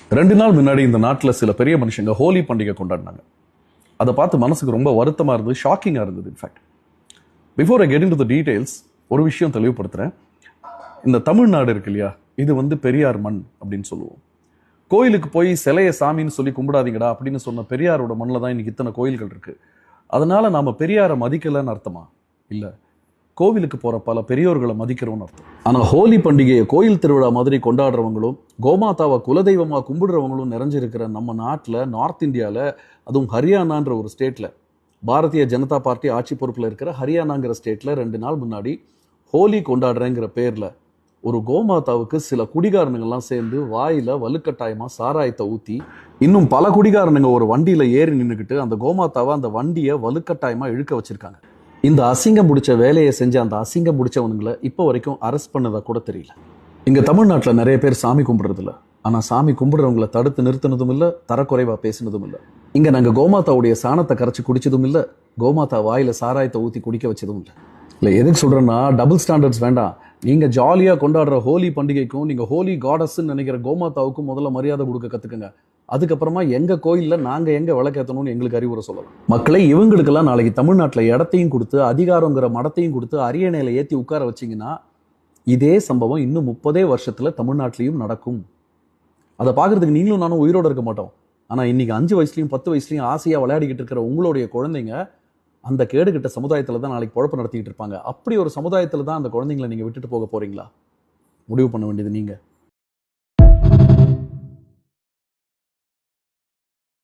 2 நாள் முன்னாடி இந்த நாட்டில் சில பெரிய மனுஷங்க ஹோலி பண்டிகை கொண்டாடினாங்க. அதை பார்த்து மனசுக்கு ரொம்ப வருத்தமாக இருந்தது, ஷாக்கிங்காக இருந்தது. In fact before I get in to the details ஒரு விஷயம் தெளிவுபடுத்துகிறேன். இந்த தமிழ்நாடு இருக்கு இல்லையா, இது பெரியார் மண் அப்படின்னு சொல்லுவோம். கோயிலுக்கு போய் சிலைய சாமின்னு சொல்லி கும்பிடாதீங்கடா அப்படின்னு சொன்ன பெரியாரோட மண்ணில் தான் இன்னைக்கு இத்தனை கோயில்கள் இருக்கு. அதனால நாம பெரியாரை மதிக்கலன்னு அர்த்தமா? இல்லை, கோவிலுக்கு போற பல பெரியோர்களை மதிக்கிறோம்னு அர்த்தம். ஆனா ஹோலி பண்டிகையை கோயில் திருவிழா மாதிரி கொண்டாடுறவங்களும் கோமாதாவை குலதெய்வமா கும்பிடுறவங்களும் நிறைஞ்சிருக்கிற நம்ம நாட்டில், நார்த் இந்தியாவில், அதுவும் ஹரியானான்ற ஒரு ஸ்டேட்ல, பாரதிய ஜனதா பார்ட்டி ஆட்சி பொறுப்பில் இருக்கிற ஹரியானாங்கிற ஸ்டேட்ல 2 நாள் முன்னாடி ஹோலி கொண்டாடுறேங்கிற பேர்ல ஒரு கோமாதாவுக்கு சில குடிகாரனுங்கள்லாம் சேர்ந்து வாயில வலுக்கட்டாயமா சாராயத்தை ஊத்தி, இன்னும் பல குடிகாரனுங்க ஒரு வண்டியில ஏறி நின்றுக்கிட்டு அந்த கோமாதாவை அந்த வண்டியை வலுக்கட்டாயமா இழுக்க வச்சிருக்காங்க. இந்த அசிங்கம் பிடிச்ச வேலையை செஞ்ச அந்த அசிங்கம் பிடிச்சவனுங்களை இப்போ வரைக்கும் அரெஸ்ட் பண்ணதா கூட தெரியல. இங்க தமிழ்நாட்டில் நிறைய பேர் சாமி கும்பிடுறது இல்லை. ஆனா சாமி கும்பிடுறவங்களை தடுத்து நிறுத்தினதும் இல்லை, தரக்குறைவா பேசினதும் இல்லை. இங்க நாங்க கோமாதாவுடைய சாணத்தை கரைச்சி குடிச்சதும் இல்லை, கோமாதா வாயில சாராயத்தை ஊத்தி குடிக்க வச்சதும் இல்லை. இல்லை, எதுக்கு சொல்றேன்னா, டபுள் ஸ்டாண்டர்ட்ஸ் வேண்டாம். நீங்க ஜாலியா கொண்டாடுற ஹோலி பண்டிகைக்கும் நீங்க ஹோலி காடஸ்ன்னு நினைக்கிற கோமாதாவுக்கும் முதல்ல மரியாதை கொடுக்க கத்துக்குங்க. அதுக்கப்புறமா எங்க கோயில்ல நாங்க எங்க விளக்கேற்றணும்னு எங்களுக்கு அறிவுரை சொல்லலாம். மக்களை இவங்களுக்கெல்லாம் நாளைக்கு தமிழ்நாட்டில் இடத்தையும் கொடுத்து அதிகாரங்கிற மடத்தையும் கொடுத்து அரியணையில ஏற்றி உட்கார வச்சிங்கன்னா இதே சம்பவம் இன்னும் 30 வருஷத்துல தமிழ்நாட்டிலையும் நடக்கும். அதை பார்க்கறதுக்கு நீங்களும் நானும் உயிரோடு இருக்க மாட்டோம். ஆனா இன்னைக்கு 5 வயசுலையும் 10 வயசுலையும் ஆசையா விளையாடிக்கிட்டு இருக்கிற உங்களுடைய குழந்தைங்க அந்த கேடுகிட்ட சமுதாயத்துல தான் நாளைக்கு பொழப்பு நடத்திக்கிட்டு இருப்பாங்க. அப்படி ஒரு சமுதாயத்துல தான் அந்த குழந்தைங்களை நீங்க விட்டுட்டு போக போறீங்களா? முடிவு பண்ண வேண்டியது நீங்க.